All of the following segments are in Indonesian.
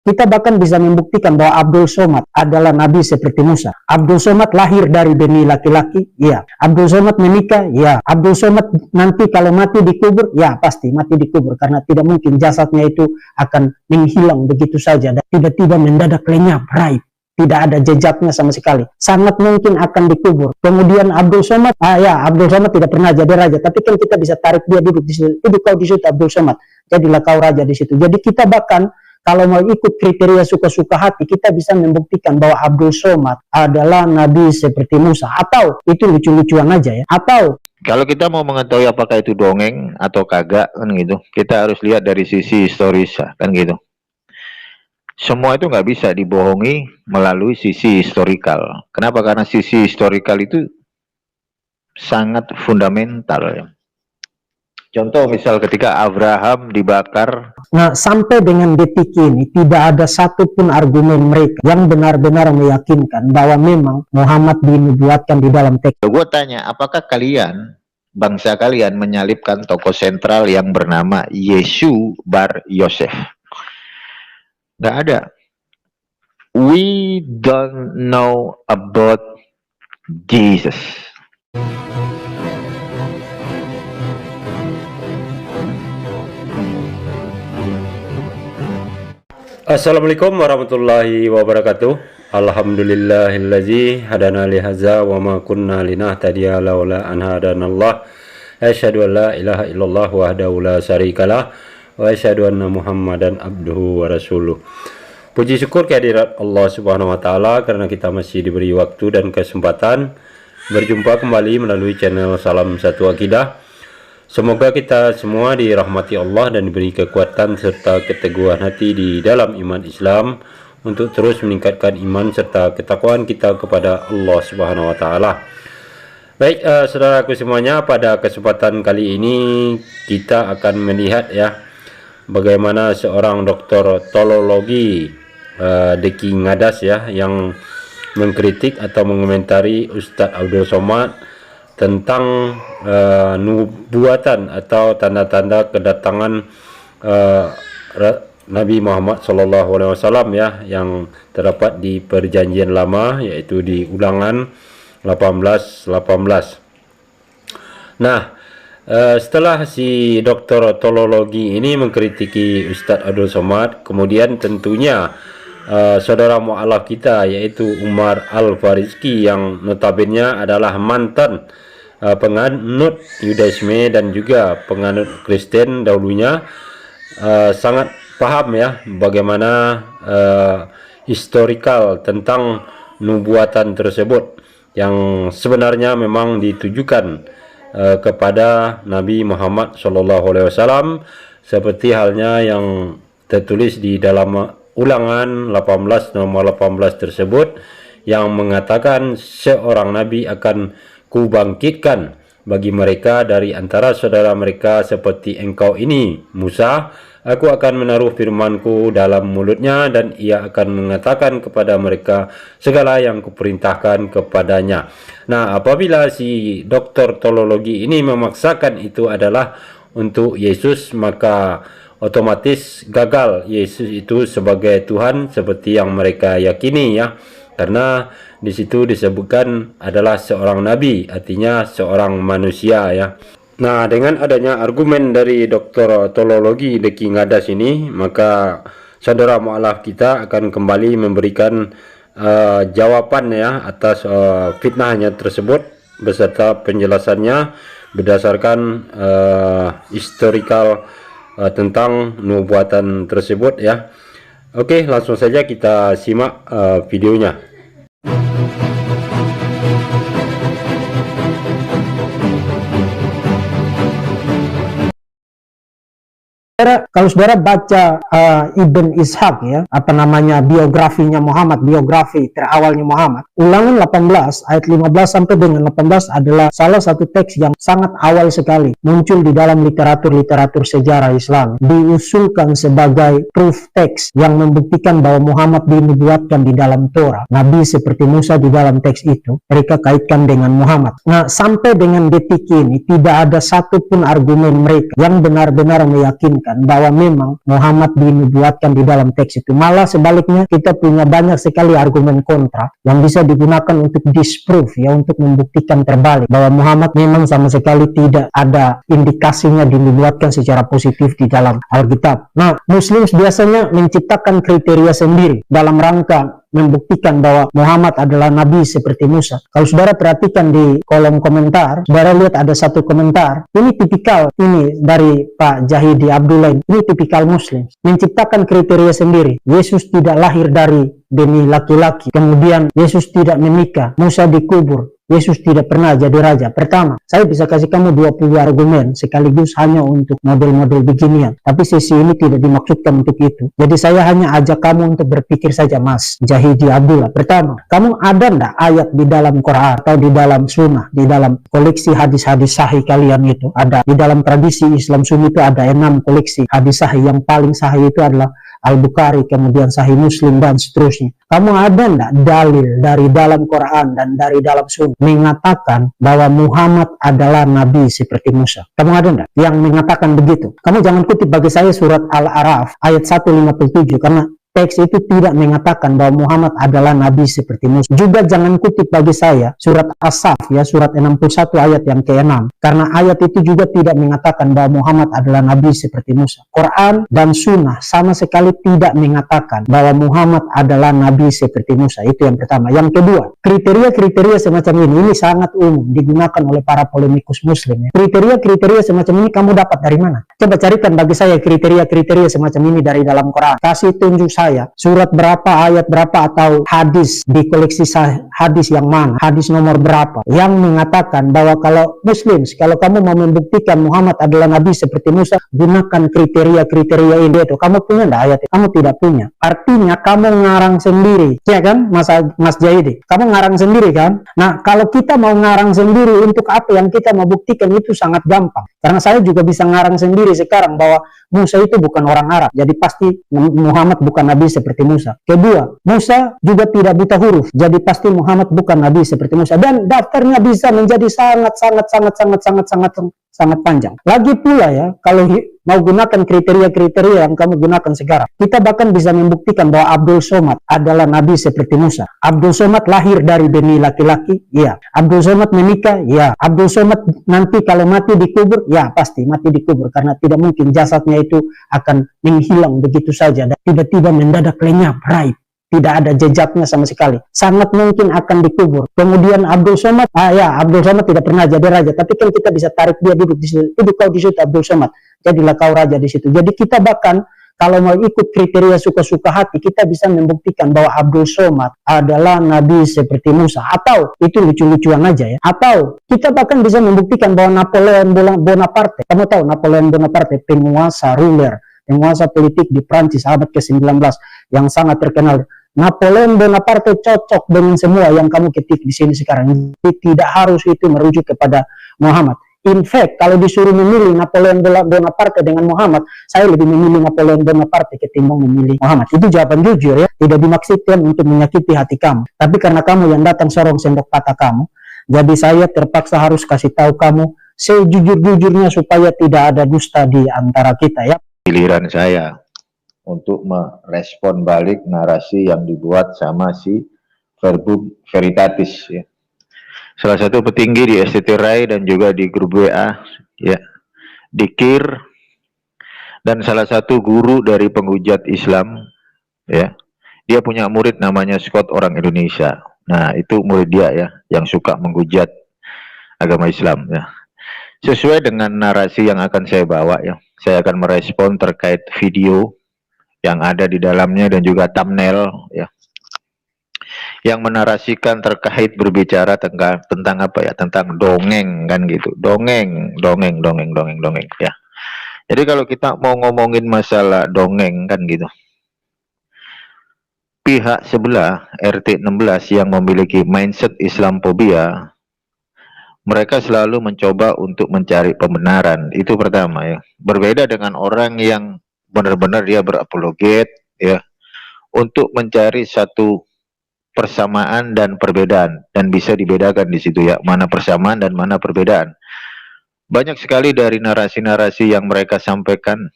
Kita bahkan bisa membuktikan bahwa Abdul Somad adalah nabi seperti Musa. Abdul Somad lahir dari benih laki-laki, ya. Abdul Somad menikah, ya. Abdul Somad nanti kalau mati dikubur, ya pasti mati dikubur, karena tidak mungkin jasadnya itu akan menghilang begitu saja dan tiba-tiba mendadak lenyap, raib. Tidak ada jejaknya sama sekali. Sangat mungkin akan dikubur. Kemudian Abdul Somad, Abdul Somad tidak pernah jadi raja, tapi kan kita bisa tarik dia duduk di situ. Duduk kau di situ Abdul Somad, jadilah kau raja di situ. Jadi kita bahkan kalau mau ikut kriteria suka-suka hati, kita bisa membuktikan bahwa Abdul Somad adalah nabi seperti Musa. Atau itu lucu-lucuan aja ya. Atau kalau kita mau mengetahui apakah itu dongeng atau kagak kan gitu, kita harus lihat dari sisi historis kan gitu. Semua itu nggak bisa dibohongi melalui sisi historikal. Kenapa? Karena sisi historikal itu sangat fundamental ya. Contoh misal ketika Abraham dibakar. Nah, sampai dengan detik ini tidak ada satupun argumen mereka yang benar-benar meyakinkan bahwa memang Muhammad dinubuatkan di dalam teks. Gue tanya, apakah kalian, bangsa kalian menyalibkan tokoh sentral yang bernama Yesu bar Yosef? Gak ada. We don't know about Jesus. Assalamualaikum warahmatullahi wabarakatuh. Alhamdulillahillazi hadana lihaza wa ma kunna linahtadiya laula an hadanallah. Asyhadu an la ilaha illallah wahdahu la syarikalah wa asyhadu anna Muhammadan abduhu wa rasuluh. Puji syukur kehadirat Allah Subhanahu wa taala karena kita masih diberi waktu dan kesempatan berjumpa kembali melalui channel Salam Satu Akidah. Semoga kita semua dirahmati Allah dan diberi kekuatan serta keteguhan hati di dalam iman Islam untuk terus meningkatkan iman serta ketakwaan kita kepada Allah Subhanahu wa taala. Baik, saudaraku semuanya, pada kesempatan kali ini kita akan melihat ya bagaimana seorang dokter teologi Deki Ngadas ya yang mengkritik atau mengomentari Ustadz Abdul Somad tentang nubuatan atau tanda-tanda kedatangan Nabi Muhammad SAW ya yang terdapat di Perjanjian Lama, yaitu di Ulangan 18:18. Nah, setelah si dokter teologi ini mengkritiki Ustadz Abdul Somad, kemudian tentunya saudara mu'alaf kita yaitu Umar Al-Farizki yang notabene adalah mantan penganut Yudaisme dan juga penganut Kristen dahulunya, sangat paham ya bagaimana historikal tentang nubuatan tersebut yang sebenarnya memang ditujukan kepada Nabi Muhammad SAW, seperti halnya yang tertulis di dalam Ulangan 18 nomor 18 tersebut yang mengatakan seorang nabi akan kubangkitkan bagi mereka dari antara saudara mereka seperti engkau ini Musa. Aku akan menaruh firmanku dalam mulutnya dan ia akan mengatakan kepada mereka segala yang kuperintahkan kepadanya. Nah, apabila si dokter teologi ini memaksakan itu adalah untuk Yesus, maka otomatis gagal Yesus itu sebagai Tuhan seperti yang mereka yakini ya, karena di situ disebutkan adalah seorang nabi, artinya seorang manusia ya. Nah, dengan adanya argumen dari dokter teologi Deki Ngadas ini, maka saudara mu'alaf kita akan kembali memberikan jawaban ya atas fitnahnya tersebut beserta penjelasannya berdasarkan historical tentang nubuatan tersebut ya. Oke, langsung saja kita simak videonya. Kalau saudara baca Ibn Ishaq ya, apa namanya, biografinya Muhammad, biografi terawalnya Muhammad, Ulangan 18 ayat 15 sampai dengan 18 adalah salah satu teks yang sangat awal sekali muncul di dalam literatur sejarah Islam, diusulkan sebagai proof text yang membuktikan bahwa Muhammad dinubuatkan di dalam Torah, nabi seperti Musa di dalam teks itu mereka kaitkan dengan Muhammad. Nah, sampai dengan detik ini tidak ada satupun argumen mereka yang benar-benar meyakinkan membuktikan bahwa memang Muhammad dinubuatkan di dalam teks itu. Malah sebaliknya kita punya banyak sekali argumen kontra yang bisa digunakan untuk disprove ya, untuk membuktikan terbalik bahwa Muhammad memang sama sekali tidak ada indikasinya dinubuatkan secara positif di dalam Alkitab. Nah, Muslim biasanya menciptakan kriteria sendiri dalam rangka membuktikan bahwa Muhammad adalah nabi seperti Musa. Kalau saudara perhatikan di kolom komentar, saudara lihat ada satu komentar, ini tipikal ini dari Pak Jahidi Abdullah, ini tipikal Muslim, menciptakan kriteria sendiri. Yesus tidak lahir dari benih laki-laki, kemudian Yesus tidak menikah, Musa dikubur, Yesus tidak pernah jadi raja. Pertama, saya bisa kasih kamu 20 argumen sekaligus hanya untuk model-model beginian. Tapi sesi ini tidak dimaksudkan untuk itu. Jadi saya hanya ajak kamu untuk berpikir saja, Mas Jahidi Abdullah. Pertama, kamu ada ndak ayat di dalam Quran atau di dalam sunnah, di dalam koleksi hadis-hadis sahih kalian itu? Ada. Di dalam tradisi Islam Sunni itu ada 6 koleksi hadis sahih. Yang paling sahih itu adalah Al-Bukhari, kemudian Sahih Muslim, dan seterusnya. Kamu ada ndak dalil dari dalam Quran dan dari dalam sunnah mengatakan bahwa Muhammad adalah nabi seperti Musa? Kamu ada ndak yang mengatakan begitu? Kamu jangan kutip bagi saya surat Al-A'raf ayat 157, karena teks itu tidak mengatakan bahwa Muhammad adalah nabi seperti Musa. Juga jangan kutip bagi saya surat As-Saff ya, surat 61 ayat yang ke-6, karena ayat itu juga tidak mengatakan bahwa Muhammad adalah nabi seperti Musa. Quran dan sunnah sama sekali tidak mengatakan bahwa Muhammad adalah nabi seperti Musa. Itu yang pertama. Yang kedua, kriteria-kriteria semacam ini sangat umum digunakan oleh para polemikus muslim ya. Kriteria-kriteria semacam ini kamu dapat dari mana? Coba carikan bagi saya kriteria-kriteria semacam ini dari dalam Quran. Kasih tunjuk saya surat berapa, ayat berapa, atau hadis di koleksi hadis yang mana, hadis nomor berapa yang mengatakan bahwa kalau Muslim, kalau kamu mau membuktikan Muhammad adalah nabi seperti Musa, gunakan kriteria-kriteria ini. Itu kamu punya enggak ayat? Kamu tidak punya. Artinya kamu ngarang sendiri, ya kan, Mas Jahidi? Kamu ngarang sendiri kan? Nah, kalau kita mau ngarang sendiri untuk apa yang kita mau buktikan itu sangat gampang. Karena saya juga bisa ngarang sendiri sekarang bahwa Musa itu bukan orang Arab, jadi pasti Muhammad bukan nabi seperti Musa. Kedua, Musa juga tidak buta huruf, jadi pasti Muhammad bukan nabi seperti Musa. Dan daftarnya bisa menjadi sangat panjang. Lagi pula ya, kalau mau gunakan kriteria-kriteria yang kamu gunakan sekarang, kita bahkan bisa membuktikan bahwa Abdul Somad adalah nabi seperti Musa. Abdul Somad lahir dari benih laki-laki, ya. Abdul Somad menikah, ya. Abdul Somad nanti kalau mati dikubur, ya pasti mati dikubur, karena tidak mungkin jasadnya itu akan menghilang begitu saja dan tiba-tiba mendadak lenyap, raib. Tidak ada jejaknya sama sekali. Sangat mungkin akan dikubur. Kemudian Abdul Somad, Abdul Somad tidak pernah jadi raja, tapi kan kita bisa tarik dia duduk di situ. Duduk kau di situ Abdul Somad, jadilah kau raja di situ. Jadi kita bahkan kalau mau ikut kriteria suka-suka hati, kita bisa membuktikan bahwa Abdul Somad adalah nabi seperti Musa. Atau itu lucu-lucuan aja ya. Atau kita bahkan bisa membuktikan bahwa Napoleon Bonaparte, kamu tahu Napoleon Bonaparte, penguasa politik di Prancis abad ke-19 yang sangat terkenal. Napoleon Bonaparte cocok dengan semua yang kamu ketik di sini sekarang. Jadi tidak harus itu merujuk kepada Muhammad. In fact, kalau disuruh memilih Napoleon Bonaparte dengan Muhammad, saya lebih memilih Napoleon Bonaparte ketimbang memilih Muhammad. Itu jawaban jujur ya, tidak dimaksudkan untuk menyakiti hati kamu. Tapi karena kamu yang datang sorong sendok patah kamu, jadi saya terpaksa harus kasih tahu kamu sejujur-jujurnya supaya tidak ada dusta di antara kita ya. Giliran saya untuk merespon balik narasi yang dibuat sama si Verbum Veritatis ya. Salah satu petinggi di STT Rai dan juga di grup WA ya, Dikir, dan salah satu guru dari penghujat Islam ya. Dia punya murid namanya Scott, orang Indonesia. Nah, itu murid dia ya, yang suka menghujat agama Islam ya. Sesuai dengan narasi yang akan saya bawa ya, saya akan merespon terkait video yang ada di dalamnya dan juga thumbnail ya, yang menarasikan terkait berbicara tentang apa ya, tentang dongeng kan gitu, dongeng ya. Jadi kalau kita mau ngomongin masalah dongeng kan gitu, pihak sebelah RT 16 yang memiliki mindset Islamophobia, mereka selalu mencoba untuk mencari pembenaran. Itu pertama ya. Berbeda dengan orang yang benar-benar dia berapologet ya, untuk mencari satu persamaan dan perbedaan, dan bisa dibedakan di situ ya, mana persamaan dan mana perbedaan. Banyak sekali dari narasi-narasi yang mereka sampaikan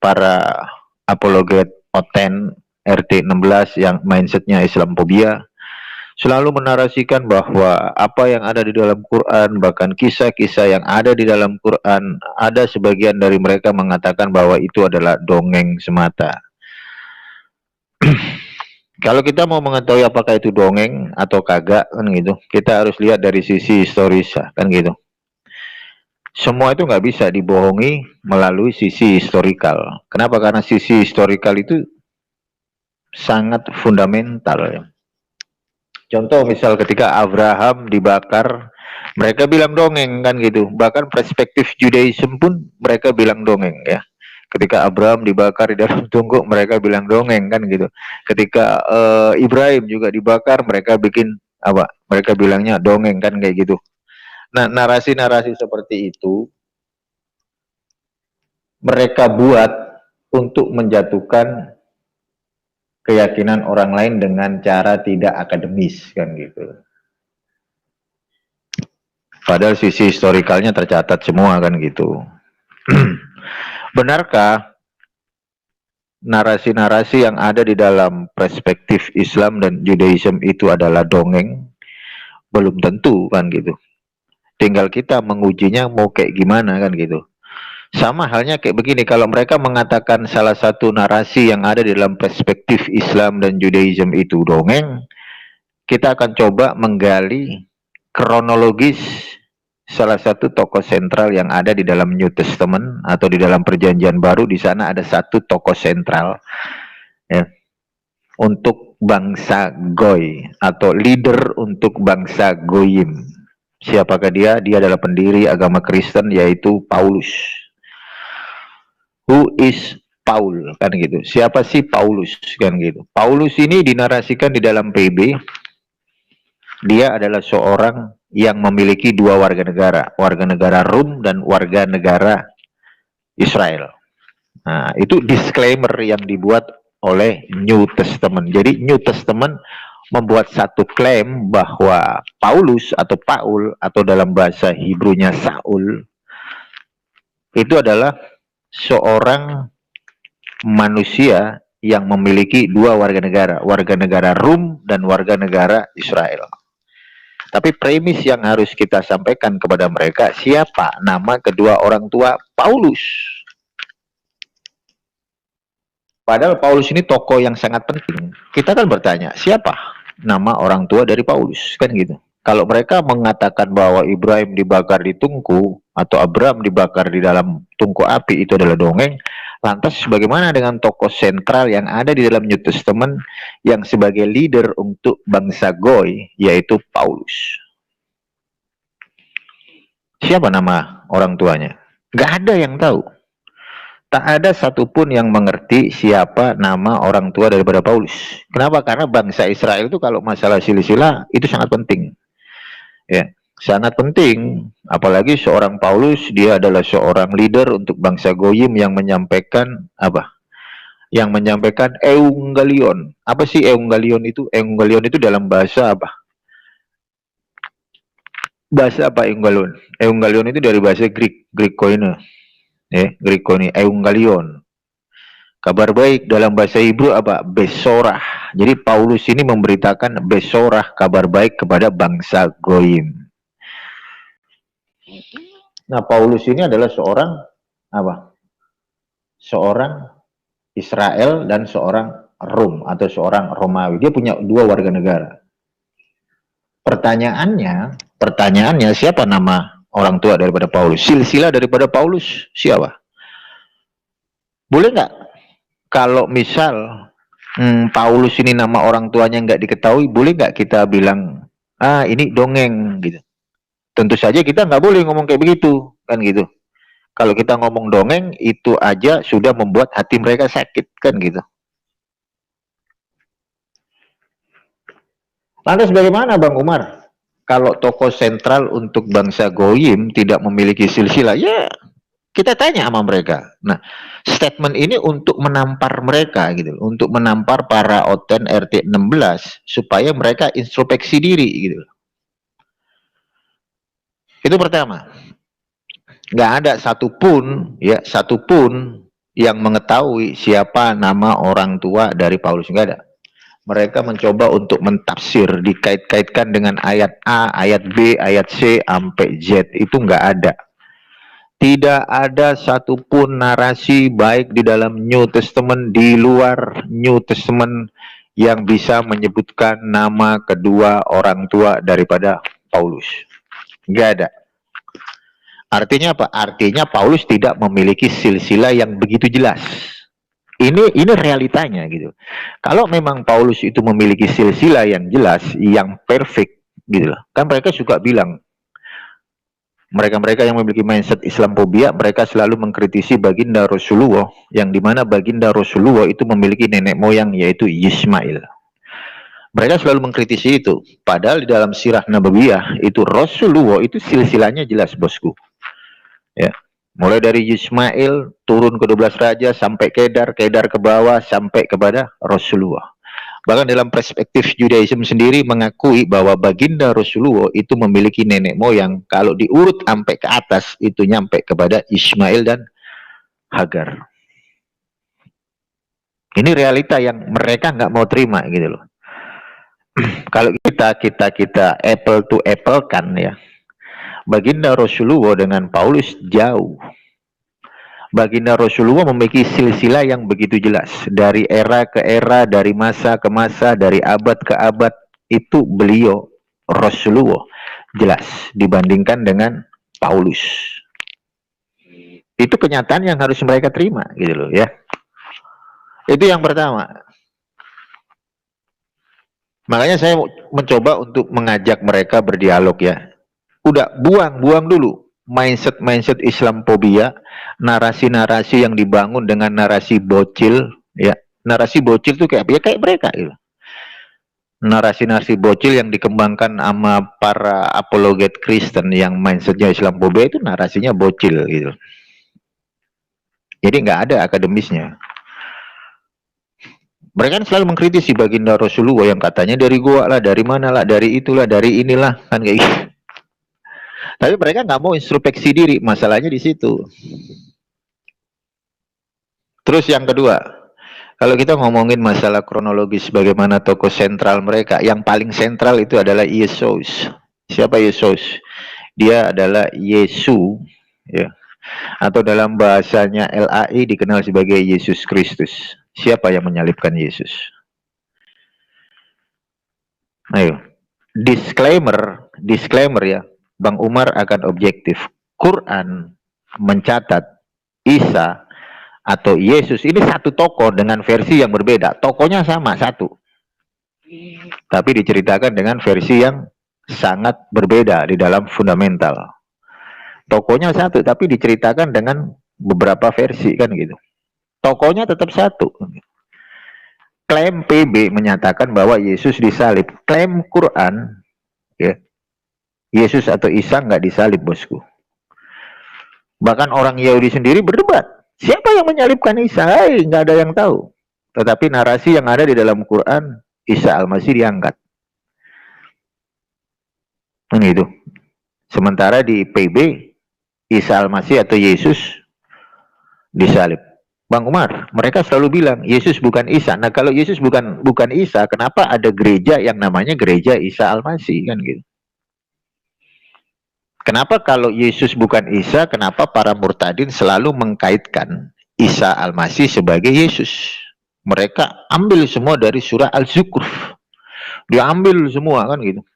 para apologet Oten RT 16 yang mindsetnya Islamophobia selalu menarasikan bahwa apa yang ada di dalam Quran, bahkan kisah-kisah yang ada di dalam Quran, ada sebagian dari mereka mengatakan bahwa itu adalah dongeng semata. Kalau kita mau mengetahui apakah itu dongeng atau kagak kan gitu, kita harus lihat dari sisi historis kan gitu. Semua itu nggak bisa dibohongi melalui sisi historikal. Kenapa? Karena sisi historikal itu sangat fundamental ya. Contoh misal ketika Abraham dibakar, mereka bilang dongeng kan gitu. Bahkan perspektif Judaism pun mereka bilang dongeng ya. Ketika Abraham dibakar di dalam tungku, mereka bilang dongeng kan gitu. Ketika Ibrahim juga dibakar, mereka bikin apa? Mereka bilangnya dongeng kan kayak gitu. Nah, narasi-narasi seperti itu mereka buat untuk menjatuhkan keyakinan orang lain dengan cara tidak akademis kan gitu. Padahal sisi historikalnya tercatat semua kan gitu. Benarkah narasi-narasi yang ada di dalam perspektif Islam dan Judaism itu adalah dongeng? Belum tentu kan gitu. Tinggal kita mengujinya mau kayak gimana kan gitu. Sama halnya kayak begini, kalau mereka mengatakan salah satu narasi yang ada di dalam perspektif Islam dan Judaism itu dongeng, kita akan coba menggali kronologis salah satu tokoh sentral yang ada di dalam New Testament atau di dalam Perjanjian Baru. Di sana ada satu tokoh sentral ya, untuk bangsa Goy atau leader untuk bangsa Goyim. Siapakah dia? Dia adalah pendiri agama Kristen, yaitu Paulus. Who is Paul kan gitu. Siapa sih Paulus kan gitu. Paulus ini dinarasikan di dalam PB. Dia adalah seorang yang memiliki dua warga negara Rom dan warga negara Israel. Nah, itu disclaimer yang dibuat oleh New Testament. Jadi New Testament membuat satu klaim bahwa Paulus atau Paul atau dalam bahasa Hebrew-nya Saul itu adalah seorang manusia yang memiliki dua warga negara Rom dan warga negara Israel. Tapi premis yang harus kita sampaikan kepada mereka, siapa nama kedua orang tua Paulus? Padahal Paulus ini tokoh yang sangat penting. Kita kan bertanya, siapa nama orang tua dari Paulus? Kan gitu. Kalau mereka mengatakan bahwa Ibrahim dibakar di tungku atau Abraham dibakar di dalam tungku api itu adalah dongeng, lantas bagaimana dengan tokoh sentral yang ada di dalam New Testament yang sebagai leader untuk bangsa Goy, yaitu Paulus? Siapa nama orang tuanya? Nggak ada yang tahu. Tak ada satupun yang mengerti siapa nama orang tua daripada Paulus. Kenapa? Karena bangsa Israel itu kalau masalah silsilah itu sangat penting. Ya, sangat penting. Apalagi seorang Paulus, dia adalah seorang leader untuk bangsa Goyim yang menyampaikan apa? Yang menyampaikan Evangelion. Apa sih Evangelion itu? Evangelion itu dalam bahasa apa? Bahasa apa Evangelion? Evangelion itu dari bahasa Greek koine. Greek koine, Evangelion. Kabar baik dalam bahasa Hebrew apa? Besorah. Jadi Paulus ini memberitakan besorah, kabar baik kepada bangsa Goyim. Nah, Paulus ini adalah seorang apa? Seorang Israel dan seorang Rom atau seorang Romawi. Dia punya dua warga negara. Pertanyaannya siapa nama orang tua daripada Paulus? Silsilah daripada Paulus siapa? Boleh nggak kalau misal Paulus ini nama orang tuanya nggak diketahui, boleh nggak kita bilang ini dongeng gitu? Tentu saja kita nggak boleh ngomong kayak begitu kan gitu. Kalau kita ngomong dongeng itu aja sudah membuat hati mereka sakit kan gitu. Lantas bagaimana Bang Umar? Kalau tokoh sentral untuk bangsa Goyim tidak memiliki silsilah, ya kita tanya sama mereka. Nah, statement ini untuk menampar mereka gitu, untuk menampar para Oten RT 16 supaya mereka introspeksi diri gitu. Itu pertama. Nggak ada satupun yang mengetahui siapa nama orang tua dari Paulus, nggak ada. Mereka mencoba untuk mentafsir, dikait-kaitkan dengan ayat A, ayat B, ayat C, sampai Z. Itu nggak ada. Tidak ada satupun narasi baik di dalam New Testament, di luar New Testament, yang bisa menyebutkan nama kedua orang tua daripada Paulus. Nggak ada. Artinya apa? Artinya Paulus tidak memiliki silsilah yang begitu jelas. Ini realitanya gitu. Kalau memang Paulus itu memiliki silsilah yang jelas, yang perfect gitu loh. Kan mereka suka bilang, mereka-mereka yang memiliki mindset Islamophobia, mereka selalu mengkritisi baginda Rasulullah, yang dimana baginda Rasulullah itu memiliki nenek moyang yaitu Ismail. Mereka selalu mengkritisi itu. Padahal di dalam sirah Nabawiyah itu Rasulullah itu silsilahnya jelas, bosku. Ya. Mulai dari Ismail turun ke 12 raja sampai Kedar, Kedar ke bawah sampai kepada Rasulullah. Bahkan dalam perspektif Judaism sendiri mengakui bahwa baginda Rasulullah itu memiliki nenek moyang, kalau diurut sampai ke atas itu nyampe kepada Ismail dan Hagar. Ini realita yang mereka nggak mau terima gitu loh. Kalau kita apple to apple kan ya, baginda Rasulullah dengan Paulus jauh. Baginda Rasulullah memiliki silsilah yang begitu jelas. Dari era ke era, dari masa ke masa, dari abad ke abad, itu beliau, Rasulullah, jelas dibandingkan dengan Paulus. Itu kenyataan yang harus mereka terima, gitu loh ya. Itu yang pertama. Makanya saya mencoba untuk mengajak mereka berdialog ya. Udah, buang dulu mindset Islamophobia, narasi-narasi yang dibangun dengan narasi bocil, ya. Narasi bocil tuh kayak mereka gitu. Narasi-narasi bocil yang dikembangkan sama para apologet Kristen yang mindsetnya Islamophobia itu narasinya bocil gitu. Jadi nggak ada akademisnya. Mereka kan selalu mengkritisi baginda Rasulullah yang katanya dari gua lah, dari mana lah, dari itulah, dari inilah, kan kayak gitu. Tapi mereka nggak mau introspeksi diri, masalahnya di situ. Terus yang kedua, kalau kita ngomongin masalah kronologis bagaimana tokoh sentral mereka, yang paling sentral itu adalah Yesus. Siapa Yesus? Dia adalah Yesu, ya. Atau dalam bahasanya LAI dikenal sebagai Yesus Kristus. Siapa yang menyalibkan Yesus? Ayo, disclaimer ya. Bang Umar akan objektif. Quran mencatat Isa atau Yesus ini satu tokoh dengan versi yang berbeda. Tokohnya sama, satu. Tapi diceritakan dengan versi yang sangat berbeda di dalam fundamental. Tokohnya satu, tapi diceritakan dengan beberapa versi, kan gitu. Tokohnya tetap satu. Klaim PB menyatakan bahwa Yesus disalib. Klaim Quran, ya, Yesus atau Isa nggak disalib, bosku. Bahkan orang Yahudi sendiri berdebat. Siapa yang menyalibkan Isa? Nggak ada yang tahu. Tetapi narasi yang ada di dalam Quran, Isa Al-Masih diangkat. Ini itu. Sementara di PB, Isa Al-Masih atau Yesus disalib. Bang Umar, mereka selalu bilang Yesus bukan Isa. Nah, kalau Yesus bukan Isa, kenapa ada gereja yang namanya gereja Isa Al-Masih, kan gitu? Kenapa kalau Yesus bukan Isa, kenapa para murtadin selalu mengkaitkan Isa Al-Masih sebagai Yesus? Mereka ambil semua dari surah Al-Zukhruf. Diambil semua, kan gitu.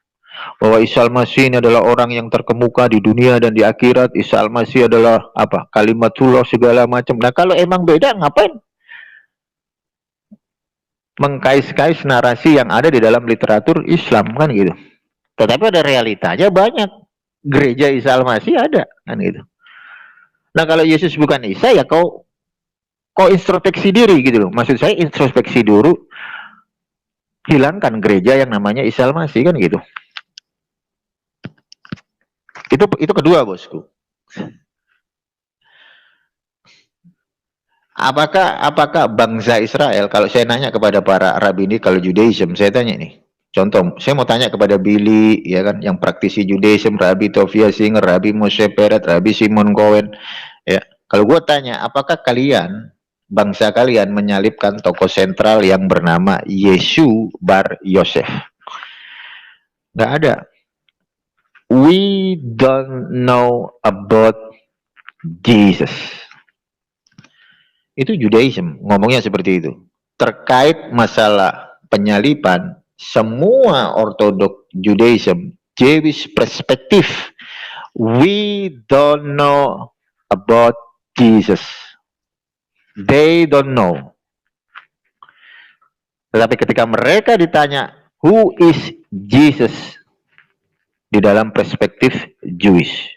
Bahwa Isa Al-Masih ini adalah orang yang terkemuka di dunia dan di akhirat. Isa Al-Masih adalah apa? Kalimatullah segala macam. Nah, kalau emang beda, ngapain mengkais-kais narasi yang ada di dalam literatur Islam, kan gitu. Tetapi ada realitanya, banyak gereja Isa Al-Masih ada, kan gitu. Nah, kalau Yesus bukan Isa, ya kau introspeksi diri gitu loh. Maksud saya introspeksi dulu, hilangkan gereja yang namanya Isa Al-Masih, kan gitu. Itu kedua, bosku. Apakah bangsa Israel, kalau saya nanya kepada para rabi ini, kalau Judaism, saya tanya nih. Contoh, saya mau tanya kepada Billy, ya kan, yang praktisi Judaism, Rabi Tovia Singer, Rabi Moshe Peret, Rabi Simon Cohen, ya. Kalau gue tanya, apakah kalian bangsa kalian menyalibkan tokoh sentral yang bernama Yesus bar Yosef. Nggak ada. We don't know about Jesus. Itu Judaism, ngomongnya seperti itu. Terkait masalah penyaliban, semua ortodok Judaism, Jewish perspektif, we don't know about Jesus. They don't know. Tetapi ketika mereka ditanya, who is Jesus? Di dalam perspektif Jewish.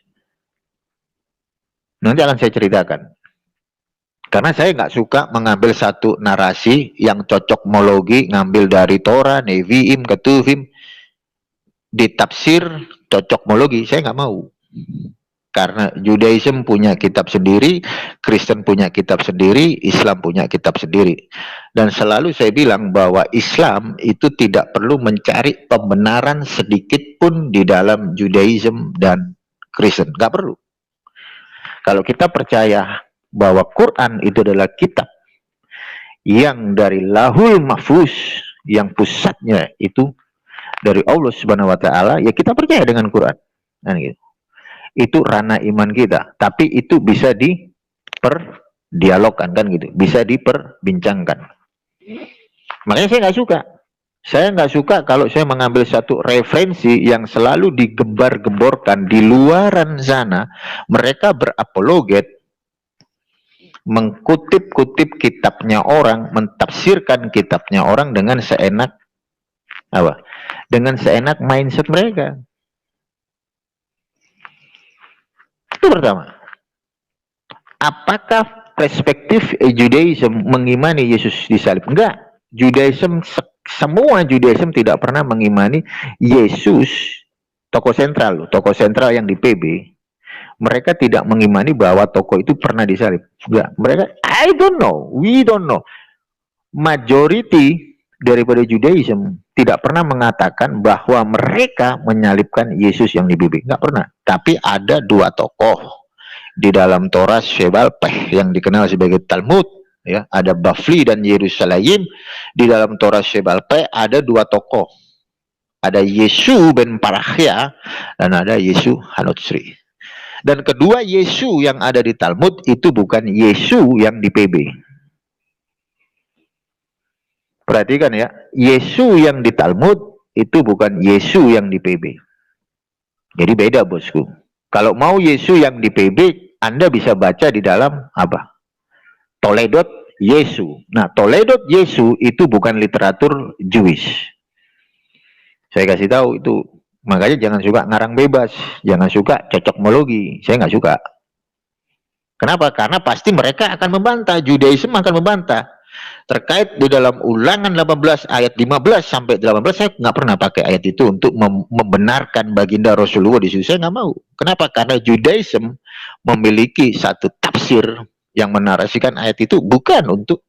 Nanti akan saya ceritakan. Karena saya nggak suka mengambil satu narasi yang cocokmologi, ngambil dari Torah, Nevi'im, Ketuvim, ditafsir cocokmologi, saya nggak mau. Karena Judaism punya kitab sendiri, Kristen punya kitab sendiri, Islam punya kitab sendiri. Dan selalu saya bilang bahwa Islam itu tidak perlu mencari pembenaran sedikit pun di dalam Judaism dan Kristen. Nggak perlu. Kalau kita percaya bahwa Quran itu adalah kitab yang dari Lahul Mahfuz, yang pusatnya itu dari Allah Subhanahu wa taala, ya kita percaya dengan Quran. Nah, gitu. Itu ranah iman kita, tapi itu bisa diperdialogkan kan gitu, bisa diperbincangkan. Makanya saya nggak suka. Saya nggak suka kalau saya mengambil satu referensi yang selalu digembar-gemborkan di luaran sana, mereka berapologet, mengkutip-kutip kitabnya orang, mentafsirkan kitabnya orang dengan seenak apa? Dengan seenak mindset mereka. Itu pertama. Apakah perspektif Judaism mengimani Yesus disalib? Enggak. Judaism, semua Judaism tidak pernah mengimani Yesus, tokoh sentral yang di PB. Mereka tidak mengimani bahwa tokoh itu pernah disalib. Enggak. Mereka, I don't know, we don't know. Majority daripada Judaism tidak pernah mengatakan bahwa mereka menyalibkan Yesus yang di PB. Enggak pernah. Tapi ada dua tokoh di dalam Torah Shebal Peh yang dikenal sebagai Talmud, ya, ada Bavli dan Yerusalem. Di dalam Torah Shebal Peh ada dua tokoh, ada Yesu ben Parachia dan ada Yesu Hanotsri. Dan kedua Yesu yang ada di Talmud itu bukan Yesu yang di PB. Perhatikan ya, Yesu yang di Talmud itu bukan Yesu yang di PB. Jadi beda bosku. Kalau mau Yesu yang di PB, Anda bisa baca di dalam apa? Toledot Yesu. Nah, Toledot Yesu itu bukan literatur Jewish. Saya kasih tahu itu. Makanya jangan suka ngarang bebas, jangan suka cocokmologi. Saya nggak suka. Kenapa? Karena pasti mereka akan membantah, Judaism akan membantah. Terkait di dalam Ulangan 18 ayat 15 sampai 18, saya nggak pernah pakai ayat itu untuk membenarkan baginda Rasulullah di situ. Saya nggak mau. Kenapa? Karena Judaism memiliki satu tafsir yang menarasikan ayat itu bukan untuk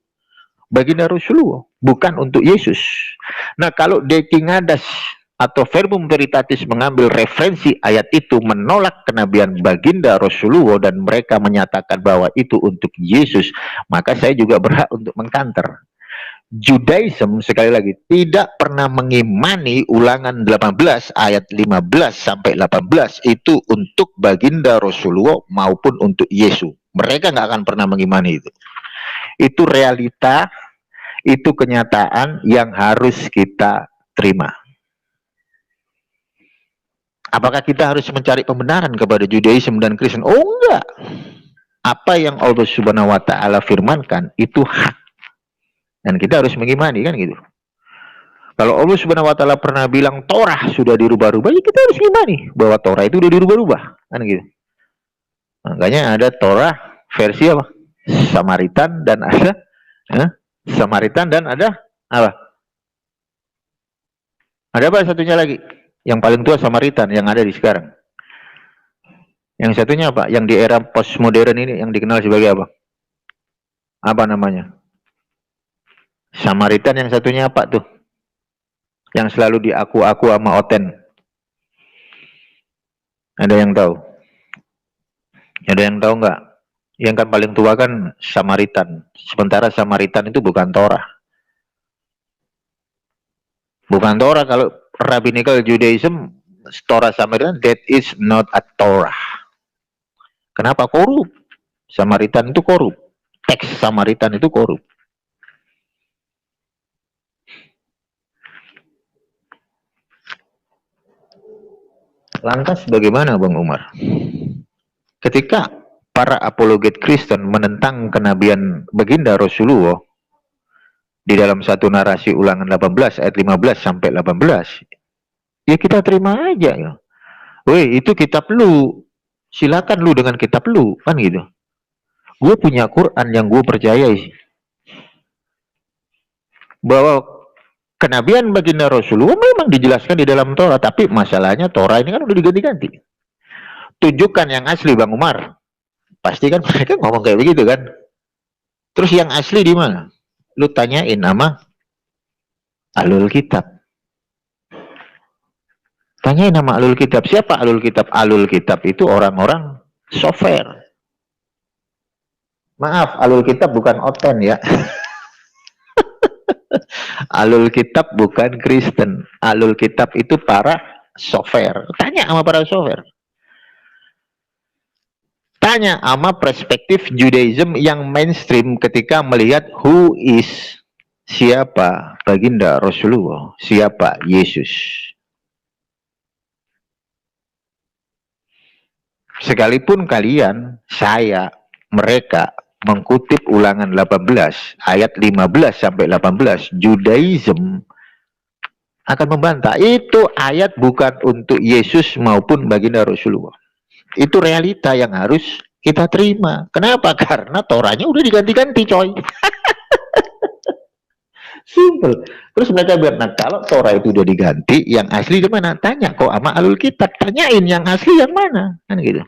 baginda Rasulullah, bukan untuk Yesus. Nah, kalau Dekingadas atau Verbum Veritatis mengambil referensi ayat itu menolak kenabian baginda Rasulullah dan mereka menyatakan bahwa itu untuk Yesus, maka saya juga berhak untuk mengkanter. Judaism sekali lagi tidak pernah mengimani Ulangan 18 ayat 15 sampai 18 itu untuk baginda Rasulullah maupun untuk Yesus. Mereka nggak akan pernah mengimani itu. Itu realita, itu kenyataan yang harus kita terima. Apakah kita harus mencari pembenaran kepada Judaism dan Kristen? Oh enggak. Apa yang Allah Subhanahu wa taala firmankan itu hak. Dan kita harus mengimani kan gitu. Kalau Allah Subhanahu wa taala pernah bilang Torah sudah dirubah-rubah, ya kita harus mengimani bahwa Torah itu sudah dirubah-rubah, kan gitu. Makanya ada Torah versi apa? Samaritan dan ada Samaritan dan ada apa? Ada apa satunya lagi? Yang paling tua Samaritan yang ada di sekarang. Yang satunya apa? Yang di era postmodern ini yang dikenal sebagai apa? Apa namanya? Samaritan yang satunya apa tuh? Yang selalu diaku-aku sama Oten. Ada yang tahu? Ada yang tahu nggak? Yang kan paling tua kan Samaritan. Sementara Samaritan itu bukan Torah. Bukan Torah. Kalau Rabbinical Judaism, Torah Samaritan, that is not a Torah. Kenapa? Korup. Samaritan itu korup. Teks Samaritan itu korup. Lantas bagaimana Bang Umar? Ketika para apologet Kristen menentang kenabian baginda Rasulullah di dalam satu narasi Ulangan 18 ayat 15 sampai 18, ya kita terima aja ya. Weh, itu kitab lu. Silakan lu dengan kitab lu, kan gitu. Gue punya Quran yang gue percayai. Bahwa kenabian baginda Rasulullah memang dijelaskan di dalam Torah, tapi masalahnya Torah ini kan udah diganti-ganti. Tunjukkan yang asli Bang Umar. Pasti kan mereka ngomong kayak begitu kan. Terus yang asli di mana? Lu tanyain nama Ahlul Kitab. Tanyain nama Ahlul Kitab. Siapa Ahlul Kitab? Ahlul Kitab itu orang-orang software. Maaf, Ahlul Kitab bukan Oten ya. Ahlul Kitab bukan Kristen. Ahlul Kitab itu para software. Tanya sama para software. Tanya sama perspektif Judaism yang mainstream ketika melihat who is, siapa baginda Rasulullah, siapa Yesus. Sekalipun kalian, saya, mereka mengutip Ulangan 18 ayat 15 sampai 18, Judaism akan membantah itu ayat bukan untuk Yesus maupun baginda Rasulullah. Itu realita yang harus kita terima. Kenapa? Karena Torahnya udah diganti-ganti, coy. Simple. Terus mereka bilang, nah kalau Torah itu udah diganti, yang asli di mana? Tanya kok sama Ahlul Kitab, tanyain yang asli yang mana, kan gitu.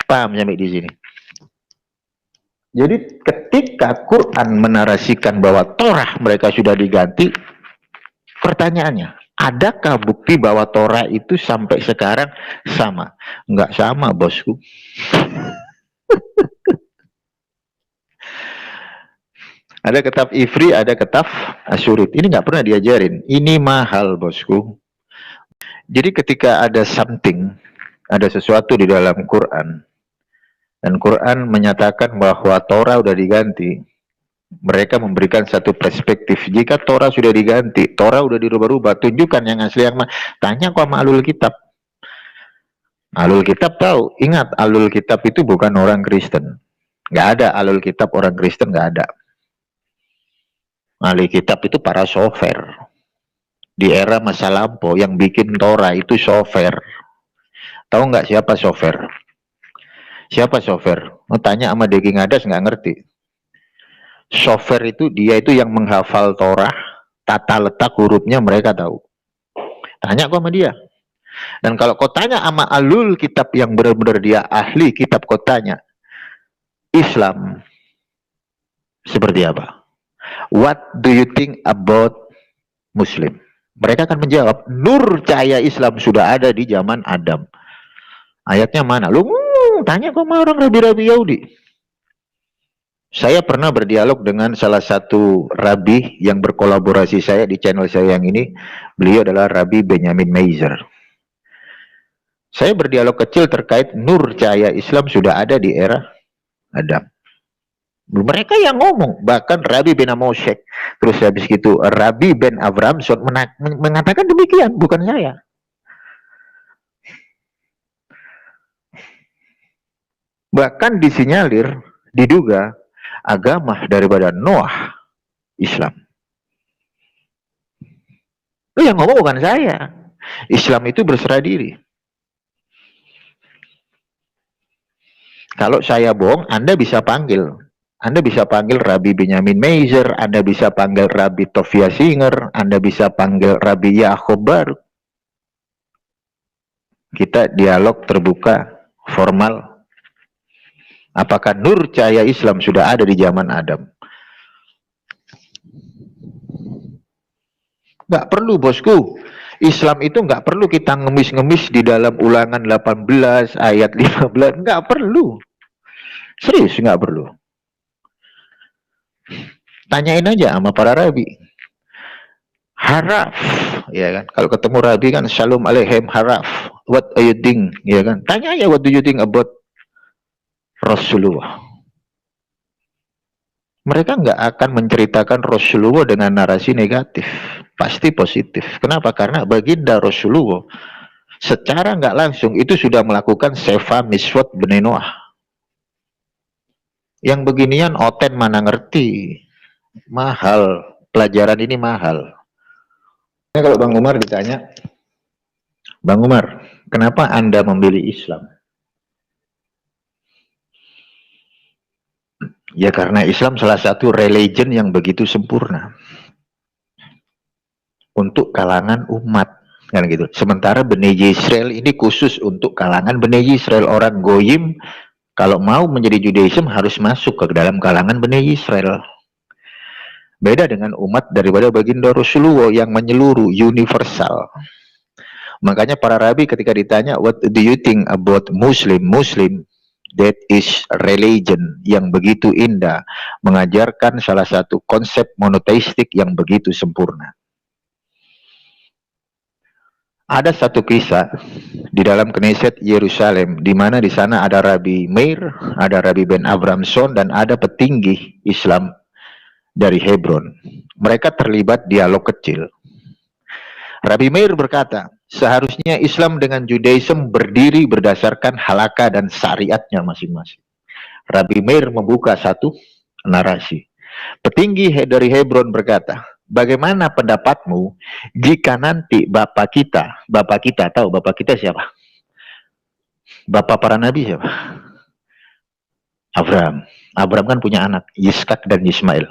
Paham sampai di sini? Jadi ketika Quran menarasikan bahwa Torah mereka sudah diganti, pertanyaannya, adakah bukti bahwa Torah itu sampai sekarang sama? Enggak sama, bosku. Ada kitab Ifri, ada kitab Asyurit. Ini nggak pernah diajarin. Ini mahal, bosku. Jadi ketika ada something, ada sesuatu di dalam Quran, dan Quran menyatakan bahwa Torah udah diganti, mereka memberikan satu perspektif. Jika Torah sudah diganti, Torah udah dirubah-rubah, tunjukkan yang asli yang mana. Tanya kok sama Ahlul Kitab. Ahlul Kitab tahu. Ingat, Ahlul Kitab itu bukan orang Kristen. Nggak ada Ahlul Kitab orang Kristen, nggak ada. Ahlul Kitab itu para software. Di era masa lampau yang bikin Torah itu software. Tahu nggak siapa software? Siapa software? Mau tanya sama Deki Ngadas nggak ngerti. Software itu dia itu yang menghafal Torah, tata letak hurufnya mereka tahu. Tanya kok sama dia. Dan kalau kau tanya sama Ahlul Kitab yang benar-benar dia ahli kitab, kau tanya Islam seperti apa? What do you think about Muslim? Mereka akan menjawab, nur cahaya Islam sudah ada di zaman Adam. Ayatnya mana? Lu tanya kok sama orang rabi-rabi Yahudi. Saya pernah berdialog dengan salah satu rabi yang berkolaborasi saya di channel saya yang ini. Beliau adalah Rabi Benjamin Meiser. Saya berdialog kecil terkait nur cahaya Islam sudah ada di era Adam. Mereka yang ngomong, bahkan Rabi Ben Amoshek, terus habis itu Rabi Ben Avramson mengatakan demikian, bukan saya. Bahkan disinyalir, diduga agama daripada Noah Islam. Itu yang ngomong bukan saya. Islam itu berserah diri. Kalau saya bohong, Anda bisa panggil. Anda bisa panggil Rabi Benjamin Meiser, Anda bisa panggil Rabi Tovia Singer, Anda bisa panggil Rabi Yaakov Baruk. Kita dialog terbuka, formal. Apakah nur cahaya Islam sudah ada di zaman Adam? Nggak perlu, bosku. Islam itu nggak perlu kita ngemis-ngemis di dalam Ulangan 18 ayat 15. Nggak perlu. Serius, nggak perlu. Tanyain aja sama para rabi. Haraf, ya kan? Kalau ketemu rabi kan, Shalom Aleichem Haraf. What are you think? Ya kan? Tanya aja, what do you think about Rasulullah? Mereka nggak akan menceritakan Rasulullah dengan narasi negatif. Pasti positif. Kenapa? Karena baginda Rasulullah secara nggak langsung itu sudah melakukan sefa miswat beni Noah. Yang beginian oten mana ngerti. Mahal. Pelajaran ini mahal. Nah, kalau Bang Umar ditanya, Bang Umar, kenapa Anda memilih Islam? Ya karena Islam salah satu religion yang begitu sempurna untuk kalangan umat, kan gitu. Sementara Bani Israel ini khusus untuk kalangan Bani Israel. Orang Goyim kalau mau menjadi Judaism harus masuk ke dalam kalangan Bani Israel. Beda dengan umat daripada baginda Rasulullah yang menyeluruh, universal. Makanya para rabi ketika ditanya, what do you think about Muslim? Muslim, that is religion yang begitu indah, mengajarkan salah satu konsep monoteistik yang begitu sempurna. Ada satu kisah di dalam Knesset Yerusalem, di mana di sana ada Rabi Meir, ada Rabi Ben Abramson, dan ada petinggi Islam dari Hebron. Mereka terlibat dialog kecil. Rabi Meir berkata, seharusnya Islam dengan Judaism berdiri berdasarkan halakha dan syariatnya masing-masing. Rabi Meir membuka satu narasi. Petinggi dari Hebron berkata, bagaimana pendapatmu jika nanti bapak kita tahu bapak kita siapa? Bapak para nabi siapa? Abraham. Abraham kan punya anak, Yiskak dan Ismail.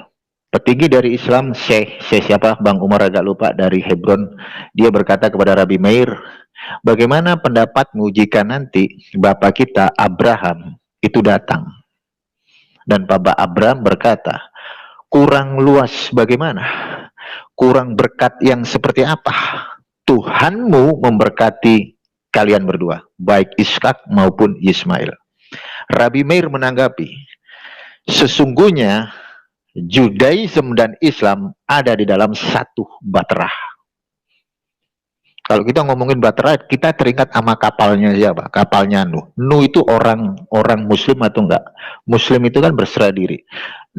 Petinggi dari Islam, Syekh siapa? Bang Umar agak lupa, dari Hebron. Dia berkata kepada Rabi Meir, bagaimana pendapatmu jika nanti bapak kita Abraham itu datang? Dan Bapak Abraham berkata, kurang luas bagaimana? Kurang berkat yang seperti apa? Tuhanmu memberkati kalian berdua, baik Ishak maupun Ismail. Rabi Meir menanggapi, sesungguhnya Judaism dan Islam ada di dalam satu bahtera. Kalau kita ngomongin bahtera, kita teringat sama kapalnya siapa? Kapalnya Nuh. Nuh itu orang Muslim atau enggak? Muslim itu kan berserah diri.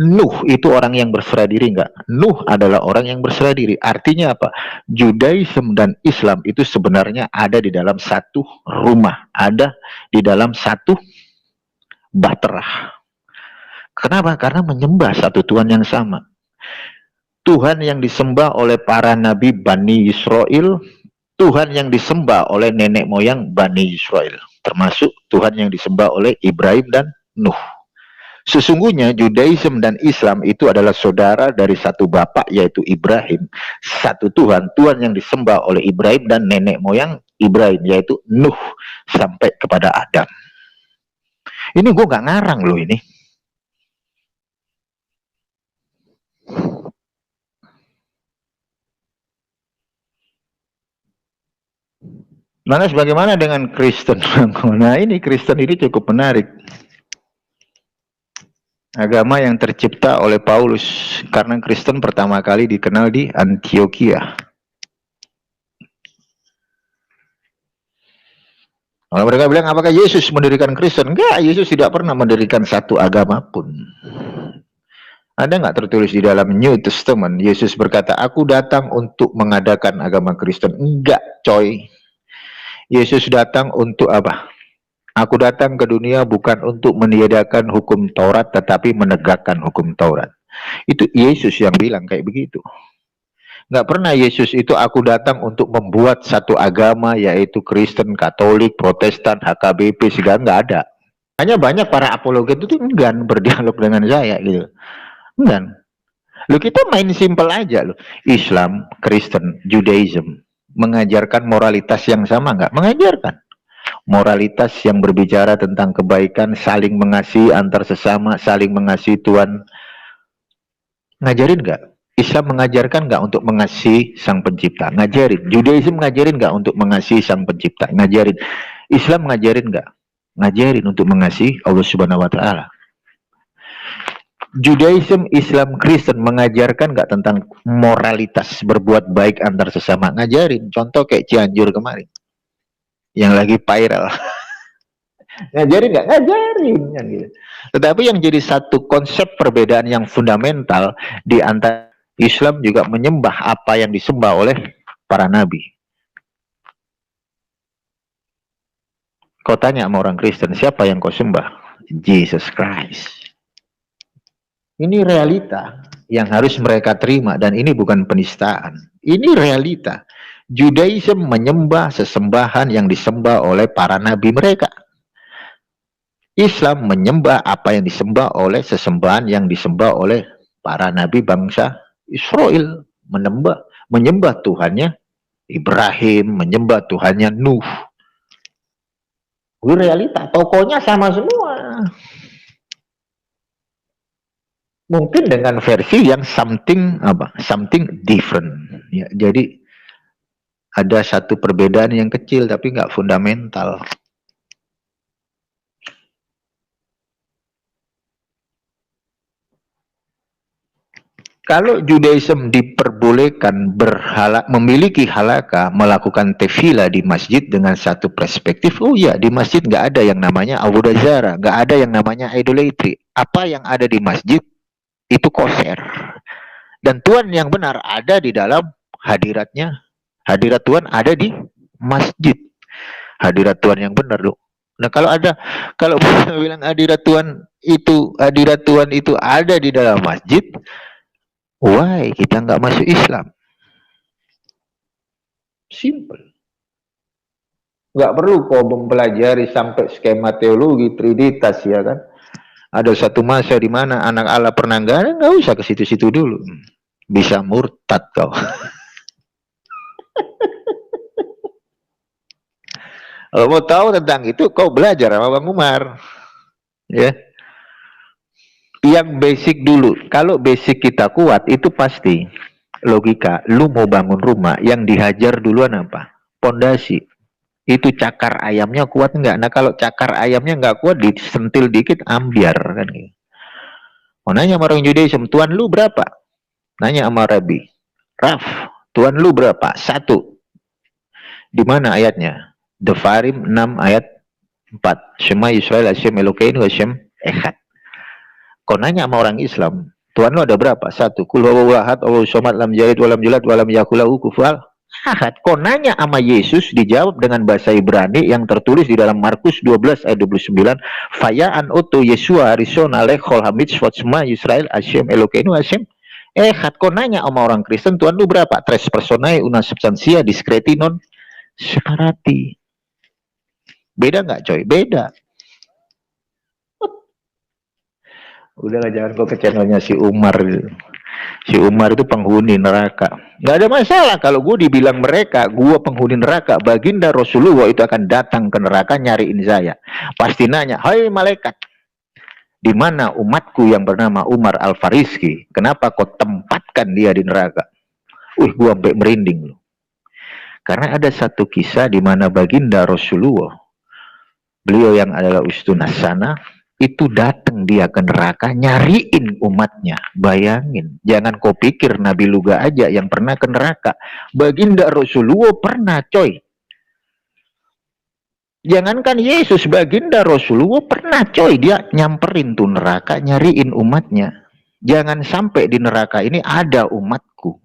Nuh itu orang yang berserah diri enggak? Nuh adalah orang yang berserah diri. Artinya apa? Judaism dan Islam itu sebenarnya ada di dalam satu rumah, ada di dalam satu bahtera. Kenapa? Karena menyembah satu Tuhan yang sama. Tuhan yang disembah oleh para nabi Bani Israel, Tuhan yang disembah oleh nenek moyang Bani Israel, termasuk Tuhan yang disembah oleh Ibrahim dan Nuh. Sesungguhnya Judaism dan Islam itu adalah saudara dari satu bapak, yaitu Ibrahim. Satu Tuhan, Tuhan yang disembah oleh Ibrahim dan nenek moyang Ibrahim, yaitu Nuh, sampai kepada Adam. Ini gue gak ngarang loh ini. Lantas bagaimana dengan Kristen? Nah ini Kristen ini cukup menarik. Agama yang tercipta oleh Paulus, karena Kristen pertama kali dikenal di Antioquia. Kalau mereka bilang, apakah Yesus mendirikan Kristen? Enggak, Yesus tidak pernah mendirikan satu agama pun. Ada nggak tertulis di dalam New Testament, Yesus berkata, aku datang untuk mengadakan agama Kristen? Enggak, coy. Yesus datang untuk apa? Aku datang ke dunia bukan untuk meniadakan hukum Taurat, tetapi menegakkan hukum Taurat. Itu Yesus yang bilang kayak begitu. Nggak pernah Yesus itu, aku datang untuk membuat satu agama, yaitu Kristen, Katolik, Protestan, HKBP, segala, nggak ada. Hanya banyak para apologet itu enggan berdialog dengan saya gitu. Enggan. Loh, kita main simple aja loh. Islam, Kristen, Judaism mengajarkan moralitas yang sama nggak? Mengajarkan. Moralitas yang berbicara tentang kebaikan, saling mengasihi antar sesama, saling mengasihi Tuhan. Ngajarin nggak? Islam mengajarkan nggak untuk mengasihi Sang Pencipta? Ngajarin. Judaism ngajarin nggak untuk mengasihi Sang Pencipta? Ngajarin. Islam ngajarin nggak? Ngajarin untuk mengasihi Allah Subhanahu Wa Taala. Judaism, Islam, Kristen mengajarkan nggak tentang moralitas berbuat baik antar sesama? Ngajarin. Contoh kayak Cianjur kemarin, yang lagi viral. Ngajarin nggak? Ngajarin kan gitu. Tetapi yang jadi satu konsep perbedaan yang fundamental di antara Islam juga menyembah apa yang disembah oleh para nabi. Kau tanya sama orang Kristen, siapa yang kau sembah? Jesus Christ. Ini realita yang harus mereka terima, dan ini bukan penistaan. Ini realita. Judaism menyembah sesembahan yang disembah oleh para nabi mereka. Islam menyembah apa yang disembah oleh sesembahan yang disembah oleh para nabi bangsa Israel. Menyembah Tuhannya Ibrahim, menyembah Tuhannya Nuh. Ini realita, tokonya sama semua. Mungkin dengan versi yang something different. Ya, jadi ada satu perbedaan yang kecil tapi nggak fundamental. Kalau Judaism diperbolehkan memiliki halaka, melakukan tefila di masjid dengan satu perspektif, oh ya, di masjid nggak ada yang namanya avodah zarah, nggak ada yang namanya idolatry. Apa yang ada di masjid itu koser. Dan Tuhan yang benar ada di dalam hadiratnya. Hadirat Tuhan ada di masjid. Hadirat Tuhan yang benar loh. Nah kalau bilang hadirat Tuhan itu ada di dalam masjid, why kita nggak masuk Islam? Simple. Nggak perlu kau mempelajari sampai skema teologi Trinitas, ya kan? Ada satu masa di mana anak Allah pernah nggak usah ke situ-situ dulu. Bisa murtad kau. Kalau mau tahu tentang itu, kau belajar sama Bang Umar. Ya. Yang basic dulu. Kalau basic kita kuat, itu pasti logika. Lu mau bangun rumah, yang dihajar duluan apa? Pondasi. Itu cakar ayamnya kuat nggak? Nah kalau cakar ayamnya nggak kuat, disentil dikit ambiar kan gitu. Mau nanya sama orang Judaism, Tuhan lu berapa? Nanya sama Rabbi, Raf, Tuhan lu berapa? 1. Di mana ayatnya? Devarim 6 ayat 4. Shema Yisrael Hashem Elokeinu Hashem Echad. Kau nanya sama orang Islam, Tuhan lu ada berapa? 1. Kul huwallahu ahad, Allahu samad, lam yalid walam yulad walam yakul lahu kufuwan ahad. Kau nanya sama Yesus, dijawab dengan bahasa Ibrani yang tertulis di dalam Markus 12 ayat 29. Fayaan oto Yesua Arizona lechol hamitzvot Shema Yisrael Hashem Elokeinu Hashem Echad. Kau nanya sama orang Kristen, Tuhan lu berapa? Tres personae una substantia discreti non separati. Beda nggak coy? Beda. Udahlah, jangan kau ke channelnya si Umar. Si Umar itu penghuni neraka. Nggak ada masalah kalau gue dibilang mereka, gue penghuni neraka. Baginda Rasulullah itu akan datang ke neraka nyariin saya. Pasti nanya, hai malaikat, di mana umatku yang bernama Umar Al-Fariski? Kenapa kau tempatkan dia di neraka? Gue sampai merinding loh. Karena ada satu kisah di mana baginda Rasulullah, beliau yang adalah Ustun Hasanah, itu datang dia ke neraka nyariin umatnya. Bayangin, jangan kau pikir Nabi Luga aja yang pernah ke neraka. Baginda Rasulullah pernah coy. Jangankan Yesus, baginda Rasulullah pernah coy. Dia nyamperin tuh neraka nyariin umatnya. Jangan sampai di neraka ini ada umatku.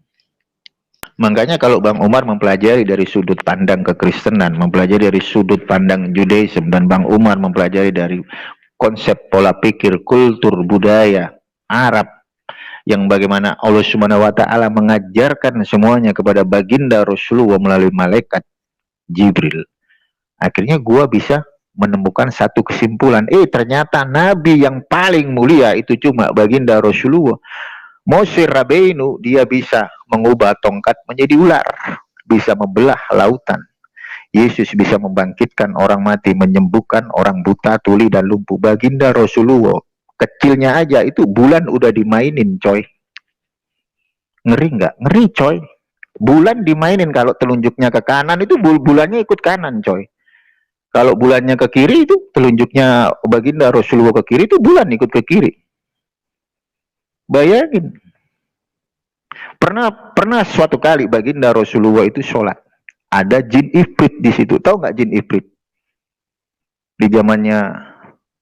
Makanya kalau Bang Umar mempelajari dari sudut pandang kekristenan, mempelajari dari sudut pandang Judaism, dan Bang Umar mempelajari dari konsep pola pikir, kultur, budaya Arab, yang bagaimana Allah Subhanahu wa Ta'ala mengajarkan semuanya kepada baginda Rasulullah melalui malaikat Jibril. Akhirnya gua bisa menemukan satu kesimpulan, ternyata Nabi yang paling mulia itu cuma baginda Rasulullah. Moshe Rabbeinu, dia bisa mengubah tongkat menjadi ular, bisa membelah lautan. Yesus bisa membangkitkan orang mati, menyembuhkan orang buta, tuli, dan lumpuh. Baginda Rasulullah, kecilnya aja itu bulan udah dimainin coy. Ngeri nggak? Ngeri coy. Bulan dimainin, kalau telunjuknya ke kanan itu bulannya ikut kanan coy. Kalau bulannya ke kiri itu telunjuknya baginda Rasulullah ke kiri, itu bulan ikut ke kiri. Bayangin, pernah suatu kali baginda Rasulullah itu sholat, ada jin ifrit di situ. Tahu nggak jin ifrit? Di zamannya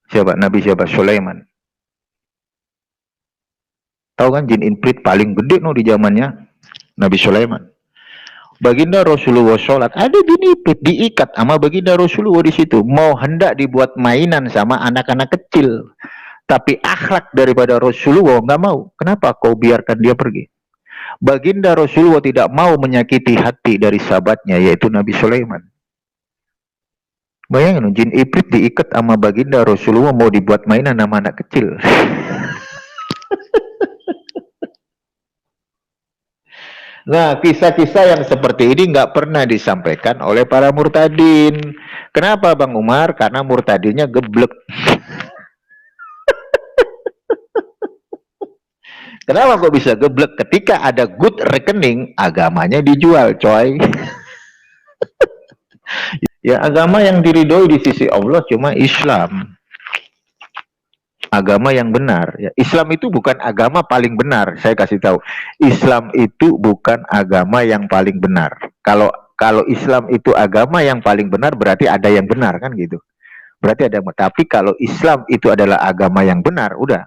siapa? Nabi siapa? Sulaiman. Tahu kan jin ifrit paling gede no di zamannya Nabi Sulaiman. Baginda Rasulullah sholat, ada jin ifrit diikat sama baginda Rasulullah di situ. Mau hendak dibuat mainan sama anak-anak kecil. Tapi akhlak daripada Rasulullah nggak mau. Kenapa kau biarkan dia pergi? Baginda Rasulullah tidak mau menyakiti hati dari sahabatnya, yaitu Nabi Sulaiman. Bayangin, jin iblis diikat sama baginda Rasulullah mau dibuat mainan sama anak kecil. Nah, kisah-kisah yang seperti ini nggak pernah disampaikan oleh para murtadin. Kenapa Bang Umar? Karena murtadinnya geblek. Kenapa kok bisa geblek? Ketika ada good rekening, agamanya dijual, coy. Ya, agama yang diridhoi di sisi Allah cuma Islam. Agama yang benar. Ya, Islam itu bukan agama paling benar. Saya kasih tahu, Islam itu bukan agama yang paling benar. Kalau Islam itu agama yang paling benar, berarti ada yang benar kan gitu. Berarti ada. Tapi kalau Islam itu adalah agama yang benar, udah.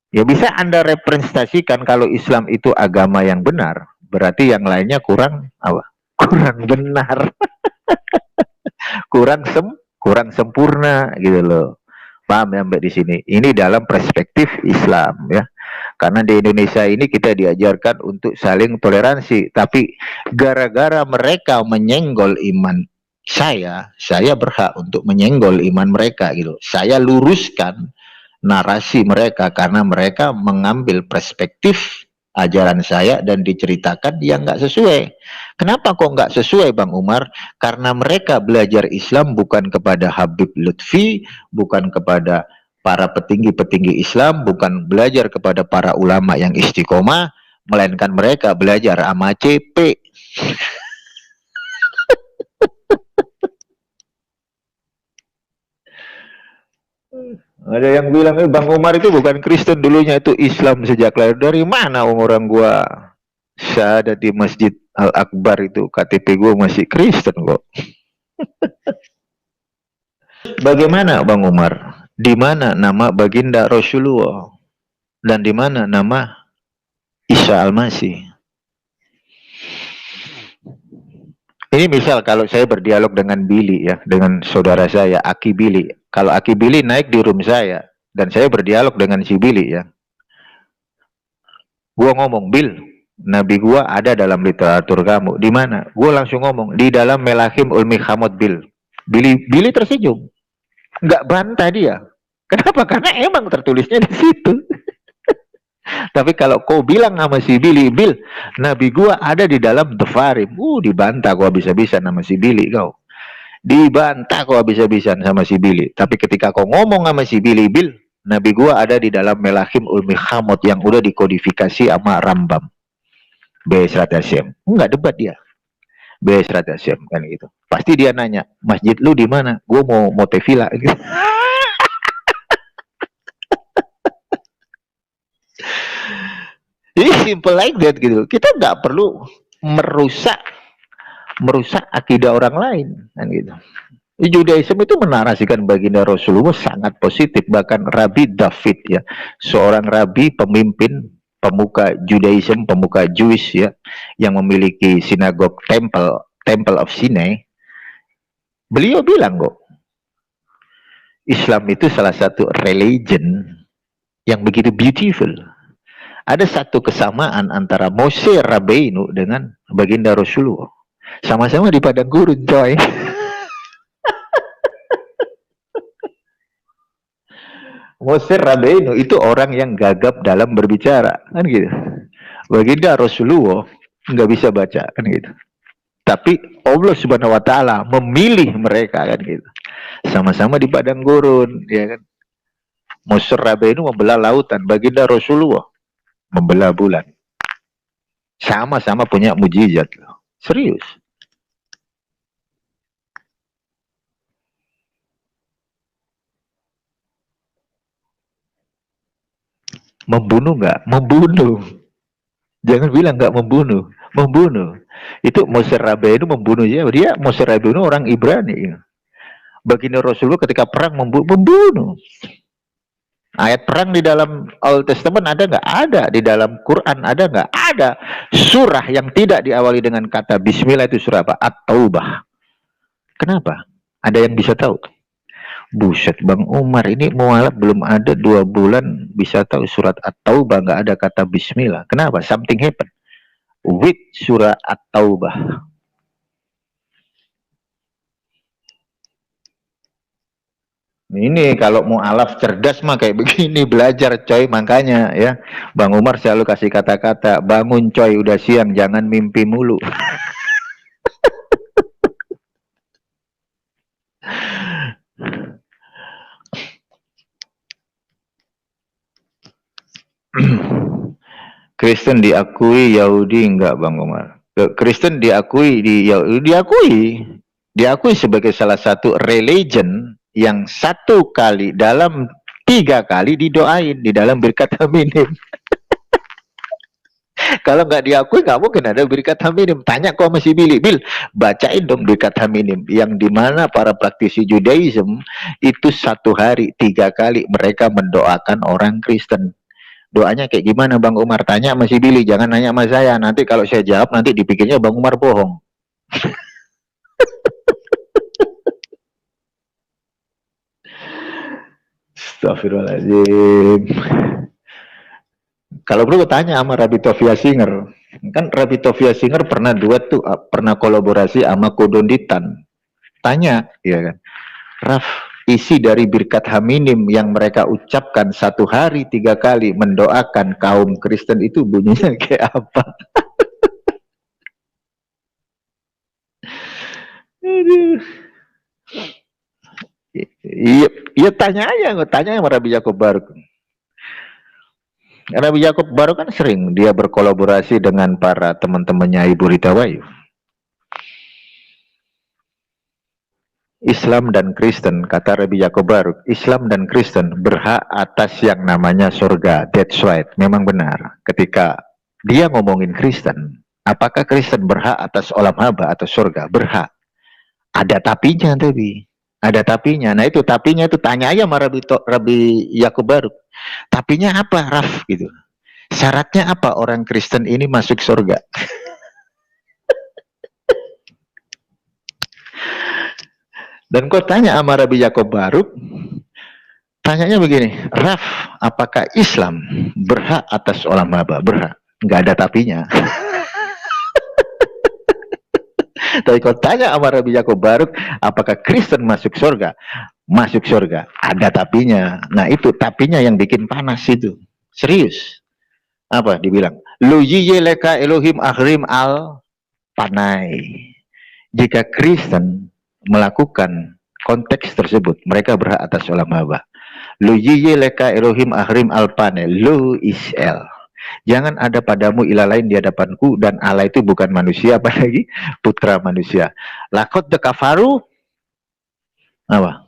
Ya bisa Anda representasikan kalau Islam itu agama yang benar, berarti yang lainnya kurang apa? Kurang benar. kurang sempurna gitu loh. Paham ya Mbak di sini? Ini dalam perspektif Islam ya. Karena di Indonesia ini kita diajarkan untuk saling toleransi, tapi gara-gara mereka menyenggol iman saya berhak untuk menyenggol iman mereka gitu. Saya luruskan narasi mereka karena mereka mengambil perspektif ajaran saya dan diceritakan yang nggak sesuai. Kenapa kok nggak sesuai Bang Umar? Karena mereka belajar Islam bukan kepada Habib Lutfi, bukan kepada para petinggi-petinggi Islam, bukan belajar kepada para ulama yang istiqomah, melainkan mereka belajar sama CP. Ada yang bilang, Bang Umar itu bukan Kristen, dulunya itu Islam sejak lahir. Dari mana orang gua syahadat di Masjid Al-Akbar itu, KTP gua masih Kristen kok. Bagaimana Bang Umar? Di mana nama baginda Rasulullah? Dan di mana nama Isa Al-Masih? Ini misal kalau saya berdialog dengan Billy ya, dengan saudara saya Aki Billy. Kalau Aki Billy naik di room saya dan saya berdialog dengan si Billy ya. Gua ngomong, "Bil, Nabi gua ada dalam literatur kamu." Di mana? Gua langsung ngomong, "Di dalam Melahim Ulmi Hamad Bil." Billy tersenyum. Nggak bantah dia. Kenapa? Karena emang tertulisnya di situ. Tapi kalau kau bilang sama si Billy, Bil, Nabi gua ada di dalam Dhafarim. Dibantah kau bisa-bisa sama si Billy kau. Dibantah kau bisa-bisa sama si Billy. Tapi ketika kau ngomong sama si Billy, Bil, Nabi gua ada di dalam Melahim Ulmi Hamad yang udah dikodifikasi sama Rambam. B.S. Hasyim. Enggak debat dia. B.S. Hasyim kan gitu. Pasti dia nanya, "Masjid lu di mana?" Gua mau tefila gitu. Jadi simple like that gitu. Kita nggak perlu merusak akidah orang lain kan gitu. Judaism itu menarasikan baginda Rasulullah sangat positif. Bahkan Rabbi David ya, seorang rabi pemimpin pemuka Judaism, pemuka Jewish ya, yang memiliki sinagog Temple of Sinai. Beliau bilang kok, Islam itu salah satu religion yang begitu beautiful. Ada satu kesamaan antara Moshe Rabbeinu dengan baginda Rasulullah. Sama-sama di padang gurun, coy. Moshe Rabbeinu itu orang yang gagap dalam berbicara, kan gitu. Baginda Rasulullah nggak bisa baca, kan gitu. Tapi Allah Subhanahu Wa Taala memilih mereka, kan gitu. Sama-sama di padang gurun, ya kan. Moshe Rabbeinu membelah lautan, baginda Rasulullah membelah bulan. Sama-sama punya mujizat loh. Serius. Membunuh nggak? Membunuh. Jangan bilang nggak membunuh. Membunuh. Itu Moshe Rabbeinu membunuh dia Moshe Rabbeinu orang Ibrani. Baginda Rasulullah ketika perang membunuh. Ayat perang di dalam Old Testament ada nggak? Ada. Di dalam Quran ada nggak? Ada. Surah yang tidak diawali dengan kata Bismillah itu surah apa? At-Taubah. Kenapa? Ada yang bisa tahu? Buset, Bang Umar ini mualaf belum ada 2 bulan bisa tahu surat At-Taubah nggak ada kata Bismillah. Kenapa? Something happen with surah At-Taubah. Ini kalau mualaf cerdas mah kayak begini, belajar coy. Makanya ya Bang Umar selalu kasih kata-kata, bangun coy, udah siang, jangan mimpi mulu. Kristen diakui, Yahudi enggak, Bang Umar. Kristen diakui, diakui sebagai salah satu religion yang 1 kali dalam 3 kali didoain di dalam birkat haminim. Kalau nggak diakui nggak mungkin ada birkat haminim. Tanya kok masih Bil, bacain dong birkat haminim yang dimana para praktisi Judaism itu 1 hari 3 kali mereka mendoakan orang Kristen. Doanya kayak gimana Bang Umar? Tanya masih Billy, jangan nanya sama saya. Nanti kalau saya jawab nanti dipikirnya Bang Umar bohong. Astagfirullahaladzim. Kalau perlu tanya sama Rabbi Tovia Singer. Kan Rabbi Tovia Singer pernah duet tuh, pernah kolaborasi sama Kodonditan. Tanya, ya kan. Raf, isi dari birkat haminim yang mereka ucapkan 1 hari 3 kali mendoakan kaum Kristen itu bunyinya kayak apa? Aduh. Iya tanya aja, tanya sama Rabbi Yakob Baruk. Rabbi Yakob Baruk kan sering dia berkolaborasi dengan para teman-temannya Ibu Rita Wayu. Islam dan Kristen, kata Rabbi Yakob Baruk, Islam dan Kristen berhak atas yang namanya surga. That's right, memang benar. Ketika dia ngomongin Kristen, apakah Kristen berhak atas olam haba atau surga? Berhak. Ada tapinya tapi. Ada tapinya. Nah itu tapinya itu tanya aja sama Rabbi Yakob Baruk. Tapinya apa, Raf? Gitu. Syaratnya apa orang Kristen ini masuk surga? Dan kau tanya sama Rabbi Yakob Baruk, tanyanya begini, Raf, apakah Islam berhak atas olam haba? Berhak. Nggak ada tapinya. Tapi kau tanya sama Rabbi Yakob Baruk, apakah Kristen masuk surga? Masuk surga. Ada tapinya. Nah itu tapinya yang bikin panas itu. Serius. Apa dibilang? Lu leka Elohim akhrim al panai. Jika Kristen melakukan konteks tersebut, mereka berhak atas olam haba. Lu leka Elohim akhrim al panai. Lu is'el. Jangan ada padamu ilah lain di hadapanku, dan Allah itu bukan manusia, apalagi putra manusia. Lakot de kafaru apa?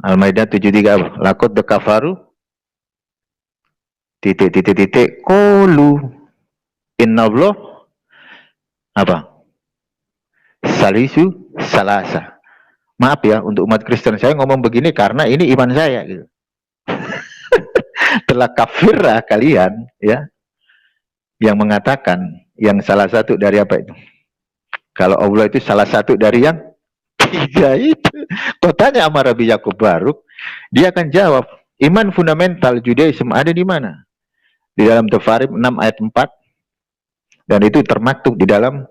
Al-Maidah 73 apa? Lakot de kafaru titik kolu innallah apa? Salisu salasa. Maaf ya untuk umat Kristen, saya ngomong begini karena ini iman saya gitu. Telah kafirlah kalian ya yang mengatakan yang salah satu dari apa itu? Kalau Allah itu salah satu dari yang 3 itu. Kau tanya sama Rabbi Yakob Baruk, dia akan jawab, iman fundamental Judaism ada di mana? Di dalam Tafarim 6 ayat 4, dan itu termaktub di dalam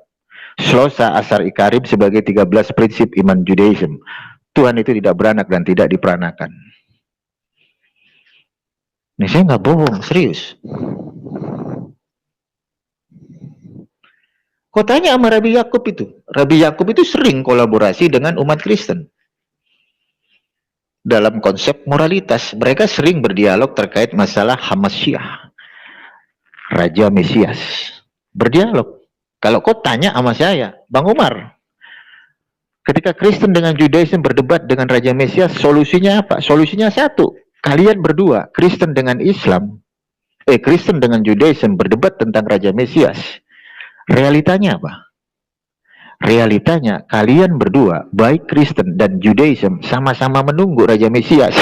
Shlosa Asar Ikarim sebagai 13 prinsip iman Judaism. Tuhan itu tidak beranak dan tidak diperanakan. Ini saya nggak bohong, serius. Kau tanya sama Rabbi Yakob itu. Rabbi Yakob itu sering kolaborasi dengan umat Kristen. Dalam konsep moralitas, mereka sering berdialog terkait masalah Hamasyah, Raja Mesias. Berdialog. Kalau kau tanya sama saya, Bang Umar, ketika Kristen dengan Judaism berdebat dengan Raja Mesias, solusinya apa? Solusinya satu. kalian berdua, Kristen dengan Islam, Kristen dengan Judaism berdebat tentang Raja Mesias. Realitanya apa? Realitanya kalian berdua, baik Kristen dan Judaism, sama-sama menunggu Raja Mesias.